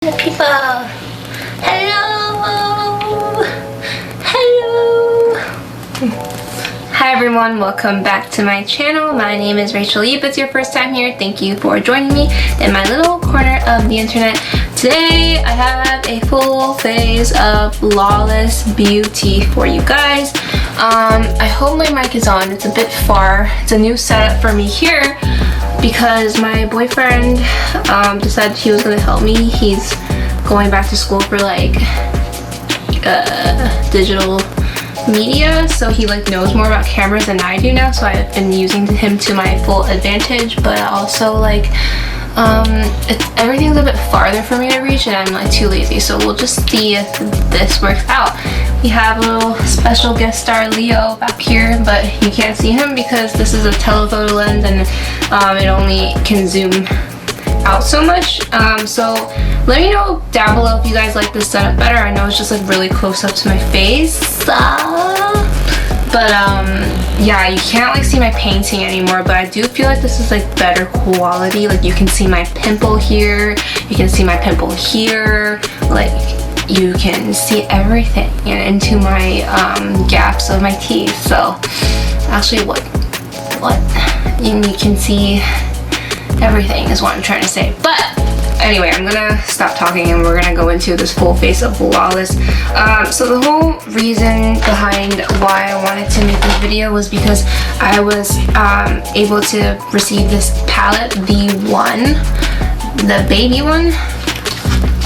People, hello, hi everyone, welcome back to my channel. My name is Rachael. If it's your first time here, thank you for joining me in my little corner of the internet. Today I have a full face of Lawless beauty for you guys. I hope my mic is on. It's a bit far. It's a new setup for me here because my boyfriend decided he was gonna help me. He's going back to school for like digital media, so he like knows more about cameras than I do now, so I've been using him to my full advantage, but also like everything's a bit farther for me to reach and I'm like too lazy, so we'll just see if this works out. We have a little special guest star Leo back here, but you can't see him because this is a telephoto lens and it only can zoom out so much. So let me know down below if you guys like this setup better. I know it's just like really close up to my face, but yeah, you can't like see my painting anymore, but I do feel like this is like better quality. Like you can see my pimple here, you can see my pimple here, like you can see everything and into my gaps of my teeth. So actually what and you can see everything is what I'm trying to say. But anyway, I'm gonna stop talking and we're gonna go into this full face of Lawless. So the whole reason behind why I wanted to make this video was because I was able to receive this palette, the baby one,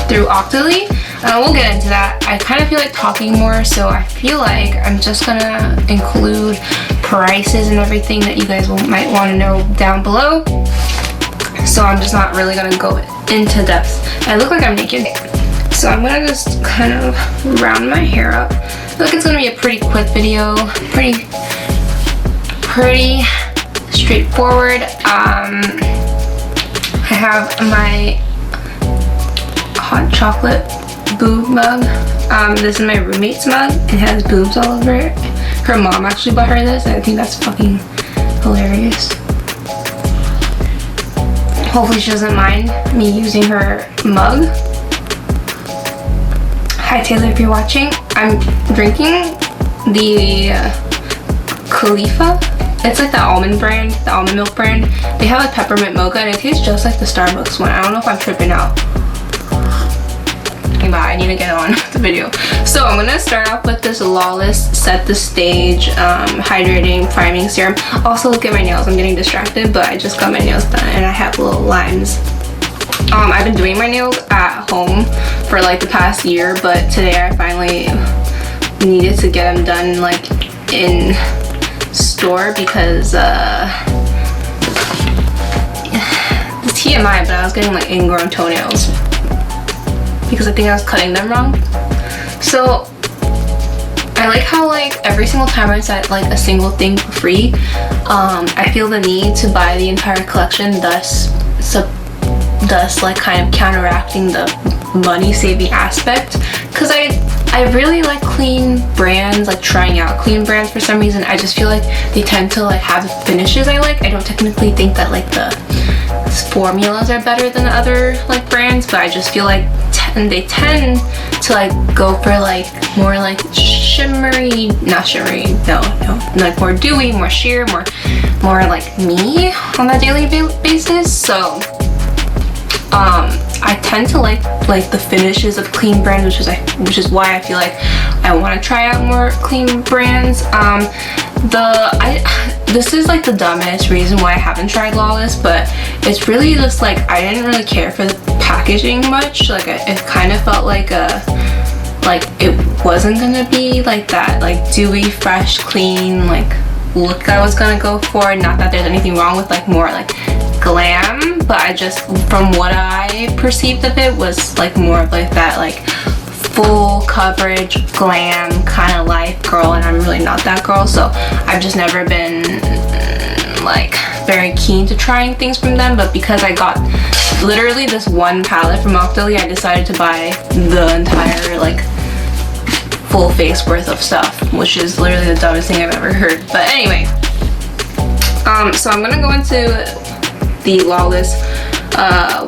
through Octoly. We'll get into that. I kind of feel like talking more, so I feel like I'm just gonna include prices and everything that you guys might want to know down below. So I'm just not really gonna go into depth. I look like I'm naked, so I'm gonna just kind of round my hair up. I feel like it's gonna be a pretty quick video, pretty straightforward. I have my hot chocolate boob mug. This is my roommate's mug. It has boobs all over it. Her mom actually bought her this, and I think that's fucking hilarious. Hopefully she doesn't mind me using her mug. Hi Taylor, if you're watching. I'm drinking the Khalifa. It's like the almond brand, the almond milk brand. They have a peppermint mocha and it tastes just like the Starbucks one. I don't know if I'm tripping out. But I need to get on the video. So I'm gonna start off with this Lawless Set the Stage hydrating priming serum. Also look at my nails, I'm getting distracted, but I just got my nails done and I have little lines. I've been doing my nails at home for like the past year, but today I finally needed to get them done like in store because the TMI, but I was getting like ingrown toenails because I think I was cutting them wrong. So I like how like every single time I set like a single thing for free, I feel the need to buy the entire collection, thus like kind of counteracting the money saving aspect, because I really like clean brands, like trying out clean brands for some reason. I just feel like they tend to like have the finishes I like. I don't technically think that like the formulas are better than other like brands, but I just feel like they tend to like go for like more like shimmery, not shimmery, no, like more dewy, more sheer, more like me on a daily basis. So I tend to like the finishes of clean brands, which is why I feel like I want to try out more clean brands. This is like the dumbest reason why I haven't tried Lawless, but it's really just like I didn't really care for the packaging much. Like it kind of felt like it wasn't gonna be like that like dewy, fresh, clean like look I was gonna go for. Not that there's anything wrong with like more like glam, but I just, from what I perceived of it, was like more of like that like full coverage glam kind of life girl, and I'm really not that girl, so I've just never been like very keen to trying things from them. But because I got literally this one palette from Octoly, I decided to buy the entire like full face worth of stuff, which is literally the dumbest thing I've ever heard. But anyway, so I'm gonna go into the Lawless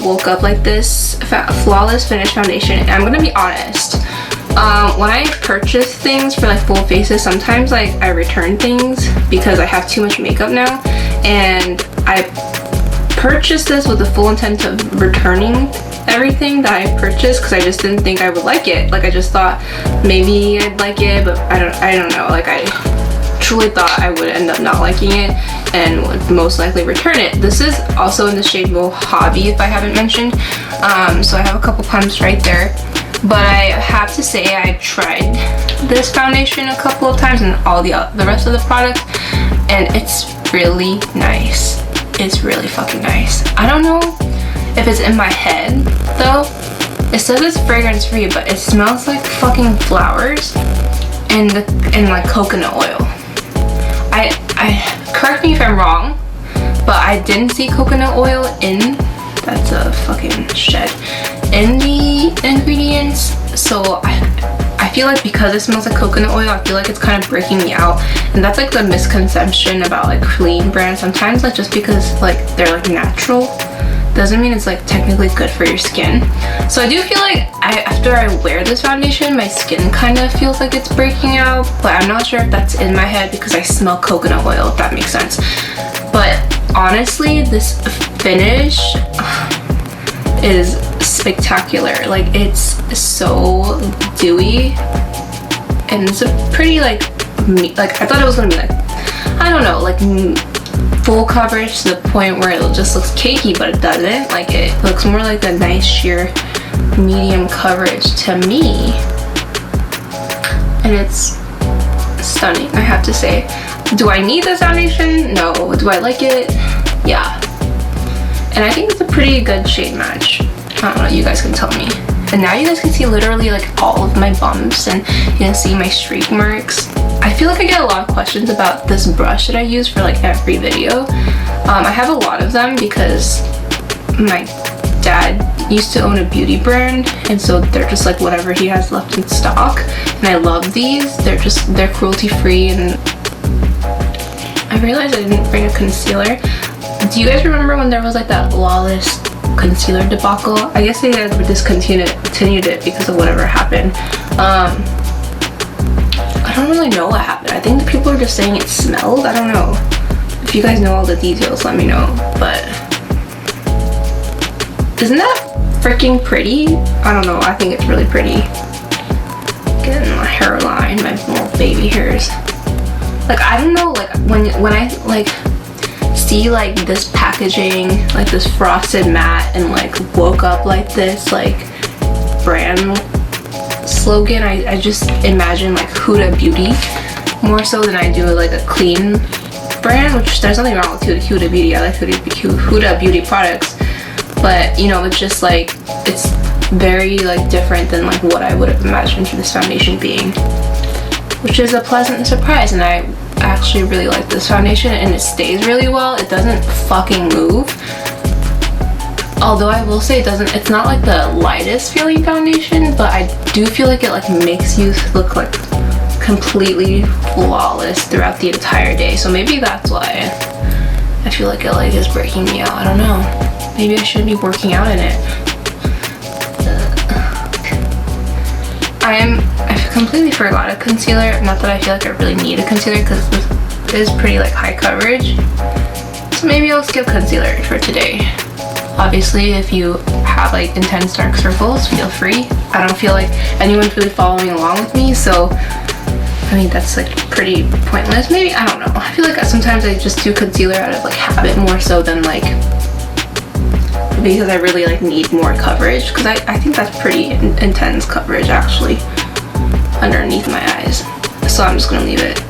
Woke Up Like This Flawless Finish Foundation. And I'm gonna be honest, when I purchase things for like full faces, sometimes like I return things because I have too much makeup now, and I purchased this with the full intent of returning everything that I purchased because I just didn't think I would like it. Like I just thought maybe I'd like it, but I don't know. Like I truly thought I would end up not liking it and would most likely return it. This is also in the shade Mojave, if I haven't mentioned. So I have a couple pumps right there. But I have to say I've tried this foundation a couple of times and all the rest of the products, and it's really nice. It's really fucking nice. I don't know if it's in my head though. It says it's fragrance free, but it smells like fucking flowers and like coconut oil. I correct me if I'm wrong, but I didn't see coconut oil in, that's a fucking shed, in the ingredients. So I feel like because it smells like coconut oil, I feel like it's kind of breaking me out. And that's like the misconception about like clean brands. Sometimes like just because like they're like natural doesn't mean it's like technically good for your skin. So I do feel like after I wear this foundation, my skin kind of feels like it's breaking out, but I'm not sure if that's in my head because I smell coconut oil, if that makes sense. But honestly, this finish is spectacular. Like it's so dewy, and it's a pretty like I thought it was gonna be like, I don't know, like full coverage to the point where it just looks cakey, but it doesn't. Like it looks more like a nice sheer medium coverage to me, and it's stunning, I have to say. Do I need this foundation? No. Do I like it? Yeah. And I think it's a pretty good shade match. I don't know, you guys can tell me. And now you guys can see literally like all of my bumps, and you can see my streak marks. I feel like I get a lot of questions about this brush that I use for like every video. I have a lot of them because my dad used to own a beauty brand, and so they're just like whatever he has left in stock. And I love these. They're cruelty free. And I realized I didn't bring a concealer. Do you guys remember when there was like that Lawless concealer debacle? I guess they had discontinued it because of whatever happened. I don't really know what happened. I think the people are just saying it smelled. I don't know. If you guys know all the details, let me know. But isn't that freaking pretty? I don't know. I think it's really pretty. Getting my hairline, my little baby hairs. Like I don't know. Like when I like see like this packaging, like this frosted matte, and like Woke Up Like This like brand slogan, I just imagine like Huda Beauty more so than I do like a clean brand, which there's nothing wrong with Huda Beauty. I like Huda Beauty products, but you know, it's just like it's very like different than like what I would have imagined for this foundation being, which is a pleasant surprise. And I actually really like this foundation, and it stays really well. It doesn't fucking move. Although I will say it's not like the lightest feeling foundation, but I do feel like it like makes you look like completely flawless throughout the entire day. So maybe that's why I feel like it like is breaking me out. I don't know. Maybe I should be working out in it. I completely forgot a concealer. Not that I feel like I really need a concealer because this is pretty like high coverage. So maybe I'll skip concealer for today. Obviously, if you have like intense dark circles, feel free. I don't feel like anyone's really following along with me, so I mean that's like pretty pointless. Maybe, I don't know. I feel like sometimes I just do concealer out of like habit more so than like because I really like need more coverage, because I think that's pretty intense coverage actually underneath my eyes. So I'm just gonna leave it.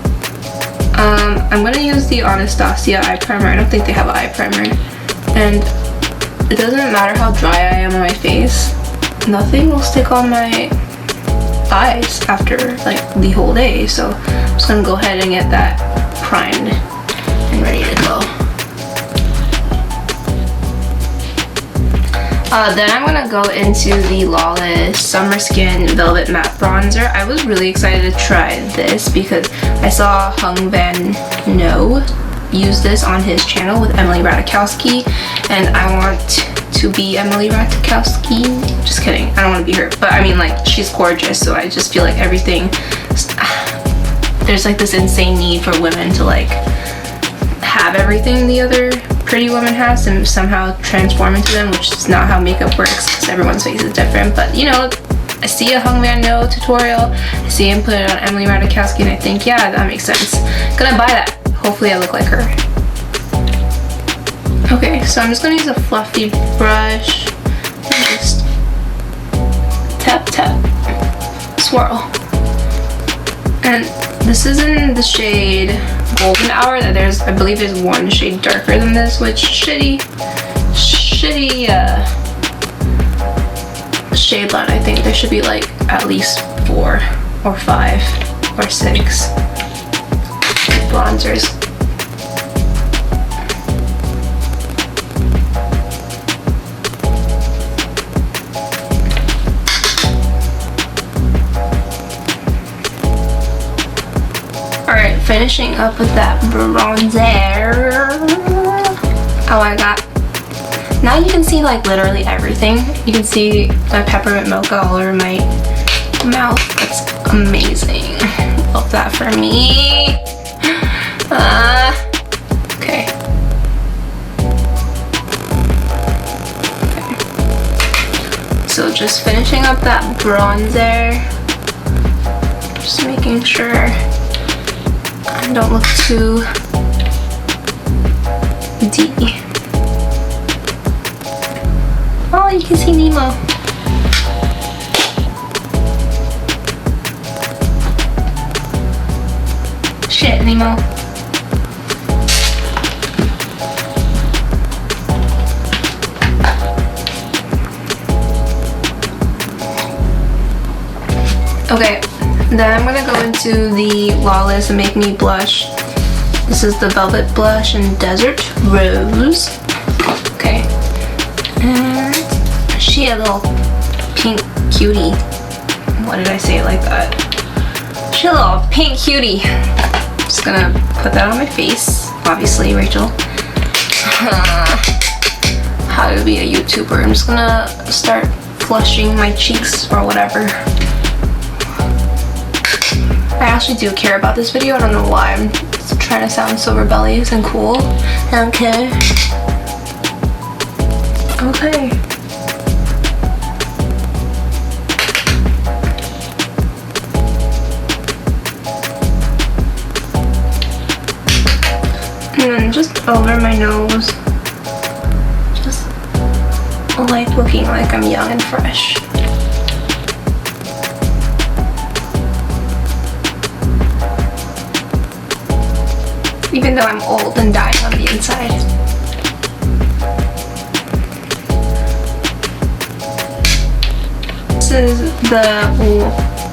I'm gonna use the Anastasia eye primer. I don't think they have an eye primer, and it doesn't matter how dry I am on my face, nothing will stick on my eyes after like the whole day. So I'm just gonna go ahead and get that primed and ready to go. Then I'm gonna go into the Lawless Summer Skin Velvet Matte Bronzer. I was really excited to try this because I saw Hung Van No use this on his channel with Emily Ratajkowski, and I want to be Emily Ratajkowski. Just kidding, I don't want to be her, but I mean, like, she's gorgeous, so I just feel like everything, there's like this insane need for women to like have everything the other pretty woman has and somehow transform into them, which is not how makeup works because everyone's face is different. But you know, I see a Hung Man No tutorial, I see him put it on Emily Ratajkowski, and I think, yeah, that makes sense. Gonna buy that. Hopefully I look like her. Okay, so I'm just gonna use a fluffy brush and just tap, tap, swirl. And this is in the shade Golden Hour. That I believe there's one shade darker than this, which shitty shade line. I think there should be like at least 4 or 5 or 6 bronzers. Alright, finishing up with that bronzer. Oh my god. Now you can see like literally everything. You can see my peppermint mocha all over my mouth. That's amazing. Love that for me. Okay. So just finishing up that bronzer. Just making sure I don't look too deep. Oh, you can see Nemo. Shit, Nemo. Okay, then I'm gonna go into the Lawless and Make Me Blush. This is the Velvet Blush in Desert Rose. Okay. And she a little pink cutie. Why did I say it like that? She a little pink cutie. Just gonna put that on my face. Obviously, Rachel. How to be a YouTuber. I'm just gonna start flushing my cheeks or whatever. I actually do care about this video. I don't know why. I'm just trying to sound so rebellious and cool. Okay. Okay. And then just over my nose. Just like looking like I'm young and fresh. Even though I'm old and dying on the inside. This is the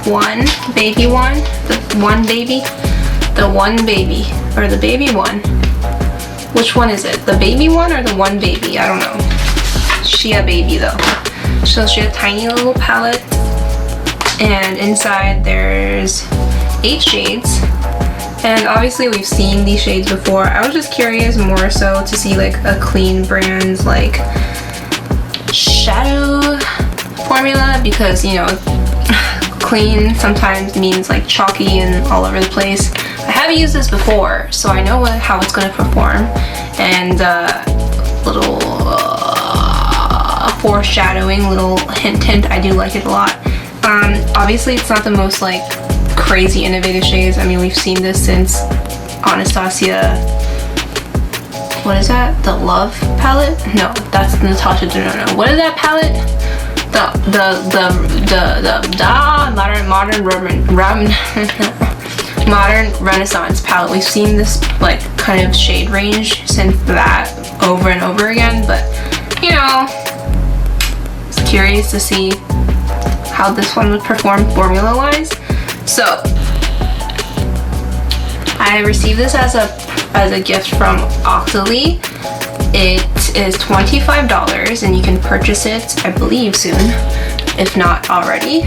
one baby, or the baby one. Which one is it? The baby one or the one baby? I don't know. She a baby though. So she has a tiny little palette, and inside there's 8 shades. And obviously we've seen these shades before. I was just curious more so to see like a clean brand's like shadow formula, because you know, clean sometimes means like chalky and all over the place. I have used this before, so I know how it's going to perform. And little foreshadowing, little hint, I do like it a lot. Obviously it's not the most like crazy innovative shades. I mean, we've seen this since Anastasia, what is that? The Love palette? No, that's Natasha Denona. What is that palette? Modern Renaissance palette. We've seen this like kind of shade range since that over and over again, but you know, I was curious to see how this one would perform formula wise. So I received this as a gift from Octoly. It is $25 and you can purchase it, I believe, soon, if not already.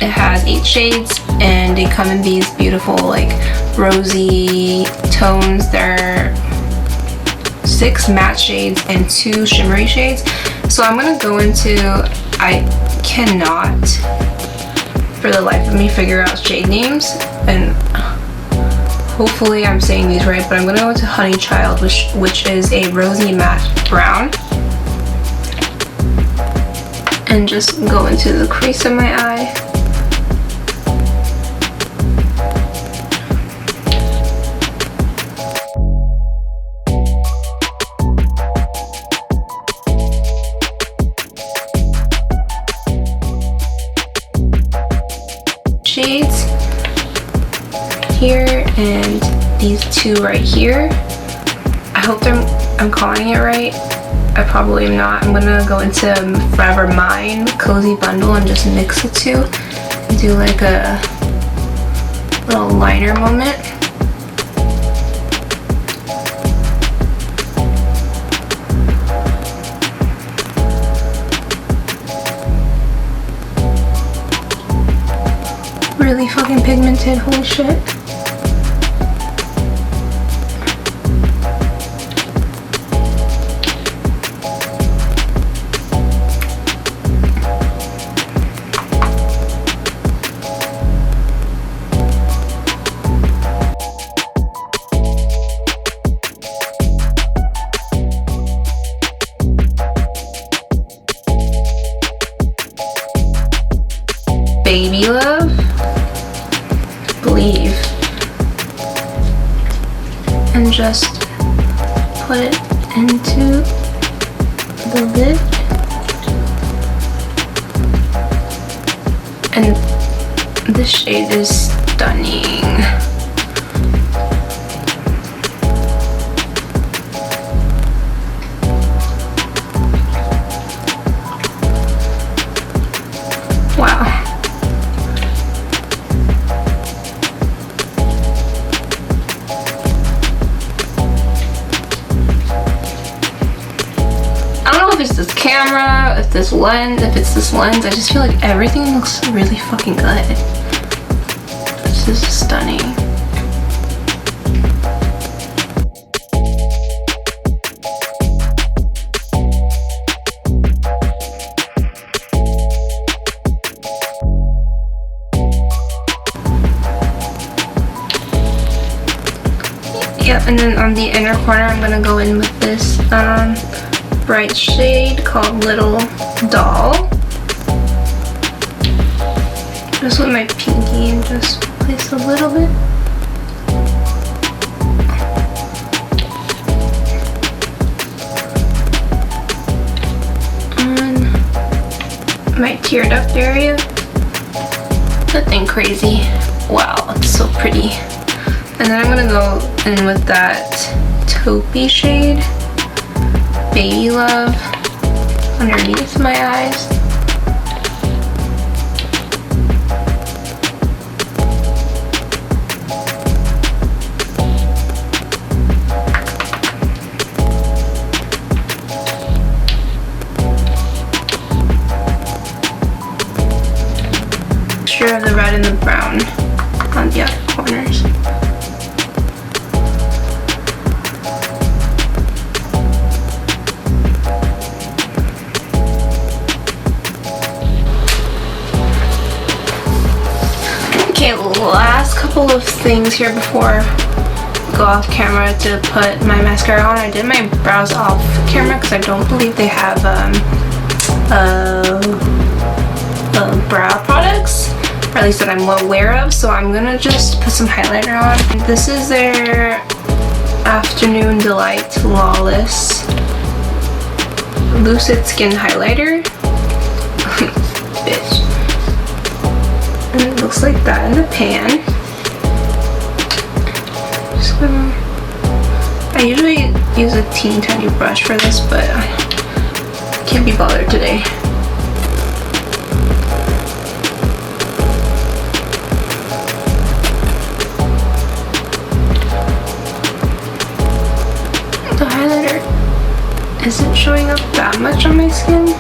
It has 8 shades and they come in these beautiful like rosy tones. There are 6 matte shades and 2 shimmery shades. So I'm gonna go into, I cannot for the life of me figure out shade names, and hopefully I'm saying these right, but I'm gonna go into Honey Child, which is a rosy matte brown, and just go into the crease of my eye. Shades here and these two right here. I hope I'm calling it right. I probably am not. I'm gonna go into Forever Mine Cozy Bundle and just mix the two and do like a little liner moment. Really fucking pigmented, holy shit. Baby Love, Believe, and just put it into the lid, and this shade is stunning. Wow. If it's this camera, if it's this lens, I just feel like everything looks really fucking good. This is stunning. Yep, and then on the inner corner, I'm gonna go in with this bright shade called Little Doll. Just with my pinky and just place a little bit. On my tear duct area. Nothing crazy. Wow, it's so pretty. And then I'm gonna go in with that taupey shade, Baby Love, underneath my eyes. Mixture of the red and the brown on the other corners. Okay, last couple of things here before I go off camera to put my mascara on. I did my brows off camera because I don't believe they have brow products, or at least that I'm aware of, so I'm gonna just put some highlighter on. This is their Afternoon Delight Flawless Lucid Skin Highlighter. Bitch. And it looks like that in the pan. Just gonna, I usually use a teeny tiny brush for this, but I can't be bothered today. The highlighter isn't showing up that much on my skin.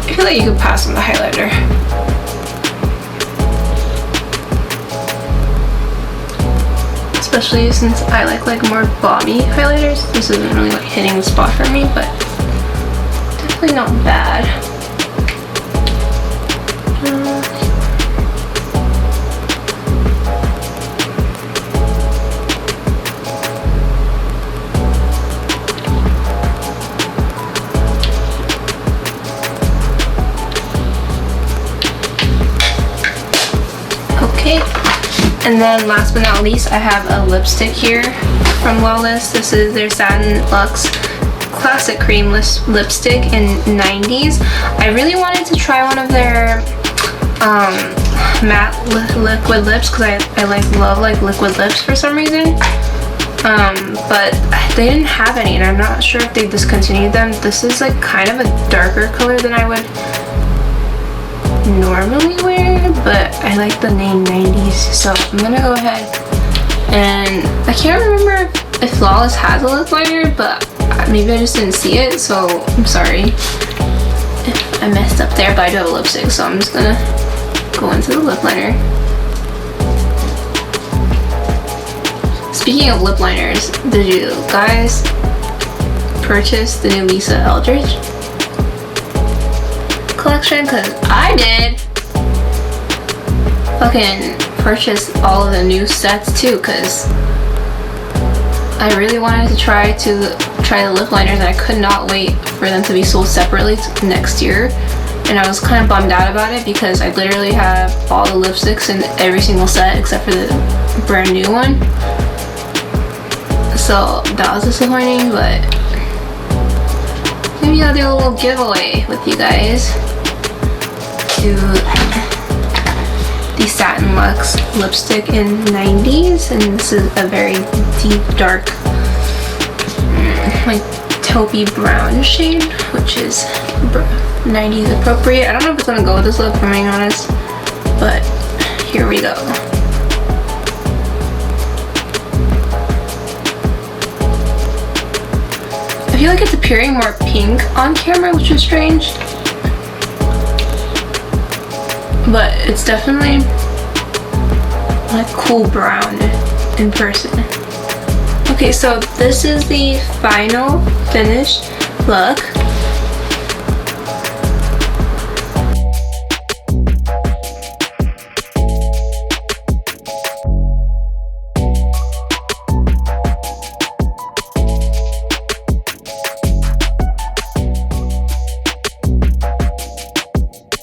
I feel like you could pass on the highlighter. especially since I like more balmy highlighters. This isn't really like hitting the spot for me, but definitely not bad. Okay, and then last but not least, I have a lipstick here from Lawless. This is their Satin Luxe Classic Cream lipstick in 90s. I really wanted to try one of their matte liquid lips because I love liquid lips for some reason. But they didn't have any, and I'm not sure if they discontinued them. This is like kind of a darker color than I would normally wear, but I like the name 90s, so I'm gonna go ahead and I can't remember if Lawless has a lip liner, but maybe I just didn't see it, so I'm sorry if I messed up there, but I do have a lipstick, so I'm just gonna go into the lip liner. Speaking of lip liners, did you guys purchase the new Lisa Eldridge collection? Because I did. Fucking purchase all of the new sets too, because I really wanted to try the lip liners, and I could not wait for them to be sold separately next year. And I was kind of bummed out about it because I literally have all the lipsticks in every single set except for the brand new one. So that was disappointing, but maybe I'll do a little giveaway with you guys. To the Satin Luxe lipstick in 90s, and this is a very deep dark like taupey brown shade, which is 90s appropriate. I don't know if it's gonna go with this look, if I'm being honest, but here we go. I feel like it's appearing more pink on camera, which is strange. But it's definitely like cool brown in person. Okay, so this is the final finished look.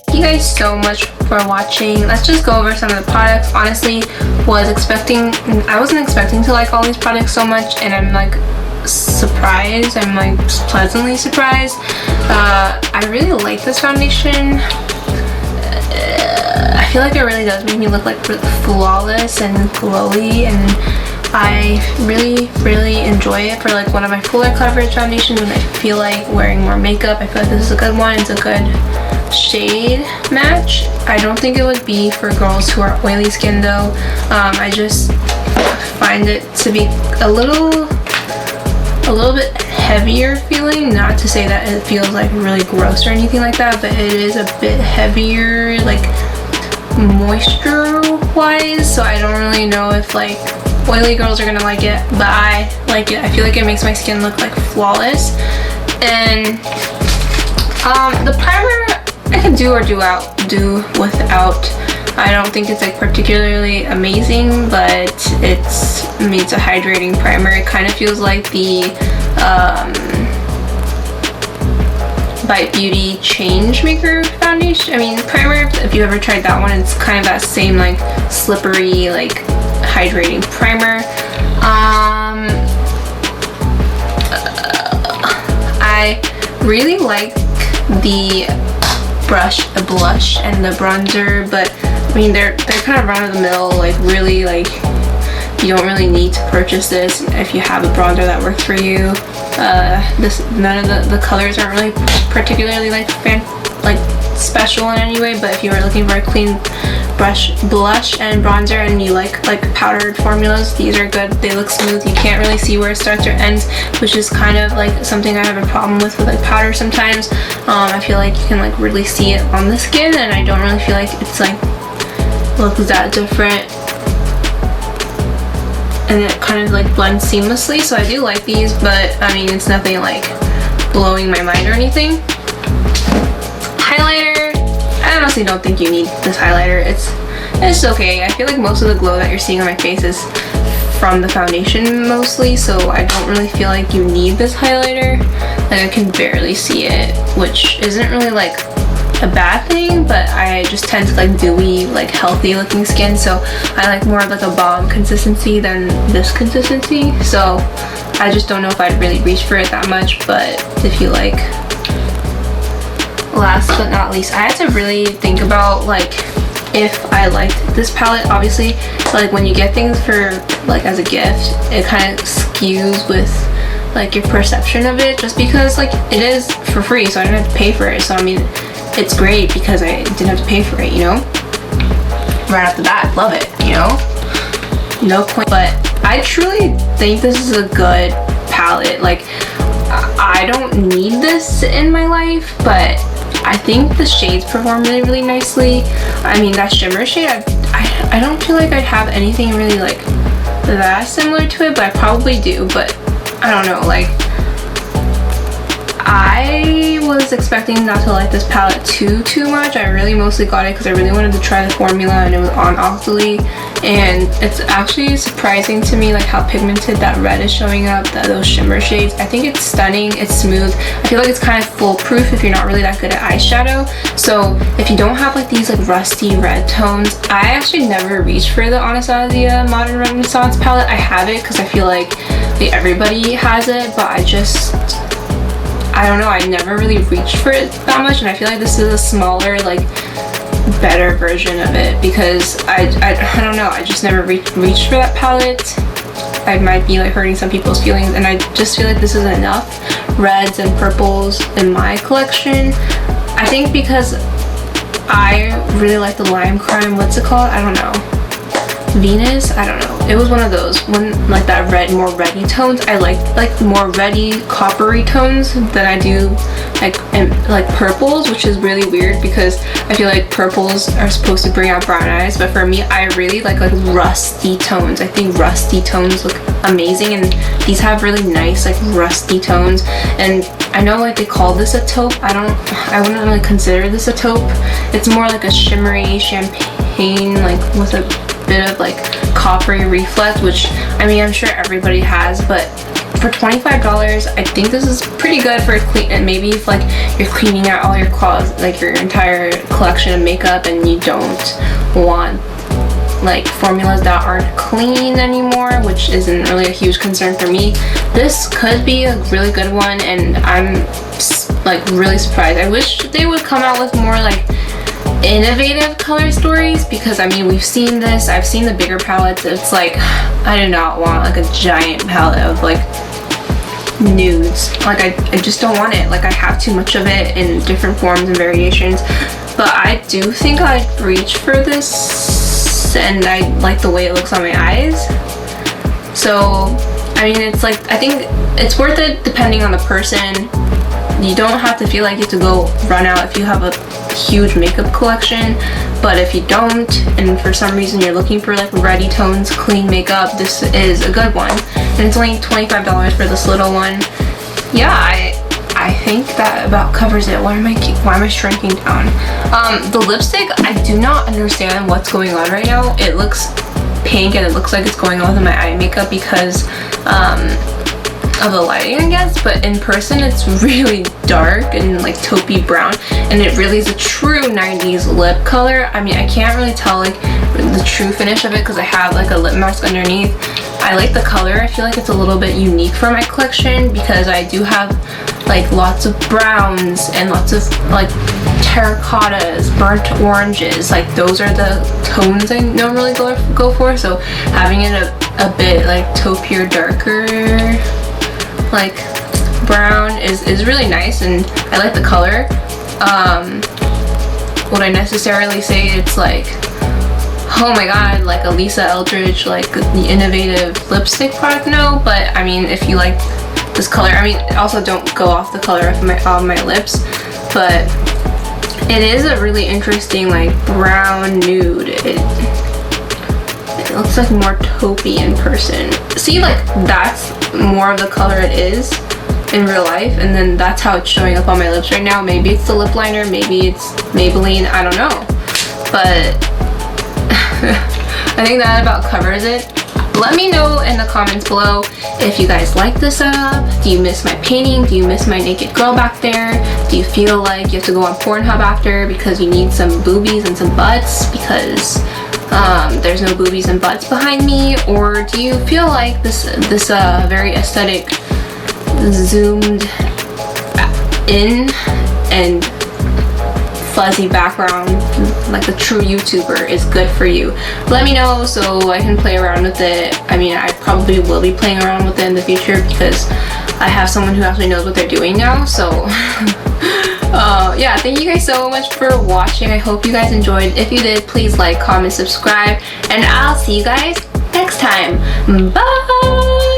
Thank you guys so much for watching. Let's just go over some of the products. Honestly, I wasn't expecting to like all these products so much, and I'm like surprised. I'm like pleasantly surprised. I really like this foundation. I feel like it really does make me look like flawless and glowy, and I really enjoy it for like one of my fuller coverage foundations when I feel like wearing more makeup. I feel like this is a good one. It's a good shade match. I don't think it would be for girls who are oily skin though. I just find it to be a little bit heavier feeling. Not to say that it feels like really gross or anything like that, but it is a bit heavier like moisture wise, so I don't really know if like oily girls are gonna like it, but I like it. I feel like it makes my skin look like flawless. And the primer I can do or do without. I don't think it's like particularly amazing, but it's a hydrating primer. It kind of feels like the Bite Beauty Change Maker foundation. I mean primer, if you ever tried that one, it's kind of that same like slippery like hydrating primer. I really like the blush and the bronzer, but I mean they're kind of run-of-the-mill, like really like you don't really need to purchase this if you have a bronzer that works for you. None of the colors aren't really particularly like special in any way, but if you are looking for a clean blush and bronzer and you like powdered formulas, these are good. They look smooth. You can't really see where it starts or ends, which is kind of like something I have a problem with like powder sometimes. I feel like you can like really see it on the skin, and I don't really feel like it's like looks that different and it kind of like blends seamlessly, so I do like these, but I mean it's nothing like blowing my mind or anything. Highlighter, I honestly don't think you need this highlighter. It's okay. I feel like most of the glow that you're seeing on my face is from the foundation mostly, so I don't really feel like you need this highlighter. Like I can barely see it, which isn't really like a bad thing, but I just tend to like dewy, like healthy looking skin, so I like more of like a balm consistency than this consistency, so I just don't know if I'd really reach for it that much. But if you like, last but not least, I had to really think about like if I liked this palette. Obviously, like when you get things for like as a gift, it kind of skews with like your perception of it, just because like it is for free, so I didn't have to pay for it. So I mean, it's great because I didn't have to pay for it, you know? Right off the bat, love it, you know? No point. But I truly think this is a good palette. Like, I don't need this in my life, but I think the shades perform really, really nicely. I mean, that shimmer shade, I don't feel like I'd have anything really like that similar to it, but I probably do. But I don't know, like, I was expecting not to like this palette too much. I really mostly got it because I really wanted to try the formula, and it was on Octoly, and it's actually surprising to me like how pigmented that red is showing up, those shimmer shades. I think it's stunning, it's smooth. I feel like it's kind of foolproof if you're not really that good at eyeshadow. So if you don't have like these like rusty red tones, I actually never reached for the Anastasia Modern Renaissance palette. I have it because I feel like everybody has it, but I don't know, I never really reached for it that much, and I feel like this is a smaller, like, better version of it, because I don't know, I just never reached for that palette. I might be like hurting some people's feelings, and I just feel like this is enough reds and purples in my collection. I think because I really like the lime crime, what's it called? I don't know. Venus? I don't know. It was one of those, like that red, more reddy tones. I like more reddy, coppery tones than I do like purples, which is really weird because I feel like purples are supposed to bring out brown eyes, but for me, I really like rusty tones. I think rusty tones look amazing, and these have really nice like rusty tones. And I know like they call this a taupe. I wouldn't really consider this a taupe. It's more like a shimmery champagne, like with a bit of like coppery reflect, which I mean I'm sure everybody has, but for $25 I think this is pretty good for clean. And maybe if like you're cleaning out all your closet, like your entire collection of makeup, and you don't want like formulas that aren't clean anymore, which isn't really a huge concern for me, this could be a really good one. And I'm like really surprised. I wish they would come out with more like innovative color stories, because I mean we've seen this, I've seen the bigger palettes. It's like I do not want like a giant palette of like nudes. Like I just don't want it. Like I have too much of it in different forms and variations. But I do think I'd reach for this, and I like the way it looks on my eyes. So I mean, it's like, I think it's worth it depending on the person. You don't have to feel like you have to go run out if you have a huge makeup collection, but if you don't, and for some reason you're looking for like ready tones, clean makeup, this is a good one. And it's only $25 for this little one. Yeah, I think that about covers it. Why am I shrinking down? The lipstick, I do not understand what's going on right now. It looks pink and it looks like it's going on with my eye makeup because of the lighting, I guess, but in person it's really dark and like taupey brown, and it really is a true 90s lip color. I mean, I can't really tell like the true finish of it because I have like a lip mask underneath. I like the color. I feel like it's a little bit unique for my collection because I do have like lots of browns and lots of like terracottas, burnt oranges. Like those are the tones I normally go for, so having it a bit like taupier, darker, like brown is really nice, and I like the color. Would I necessarily say it's like, oh my god, like a Lisa Eldridge, like the innovative lipstick product? No, but I mean, if you like this color, I mean, also don't go off the color of my lips, but it is a really interesting like brown nude. It looks like more taupey in person. See, like that's more of the color it is in real life, and then that's how it's showing up on my lips right now. Maybe it's the lip liner, maybe it's Maybelline, I don't know. But I think that about covers it. Let me know in the comments below if you guys like this setup. Do you miss my painting? Do you miss my naked girl back there? Do you feel like you have to go on Pornhub after because you need some boobies and some butts because there's no boobies and butts behind me? Or do you feel like this very aesthetic, zoomed in and fuzzy background like a true YouTuber is good for you? Let me know so I can play around with it. I mean, I probably will be playing around with it in the future because I have someone who actually knows what they're doing now. So yeah, thank you guys so much for watching. I hope you guys enjoyed. If you did, please like, comment, subscribe, and I'll see you guys next time. Bye.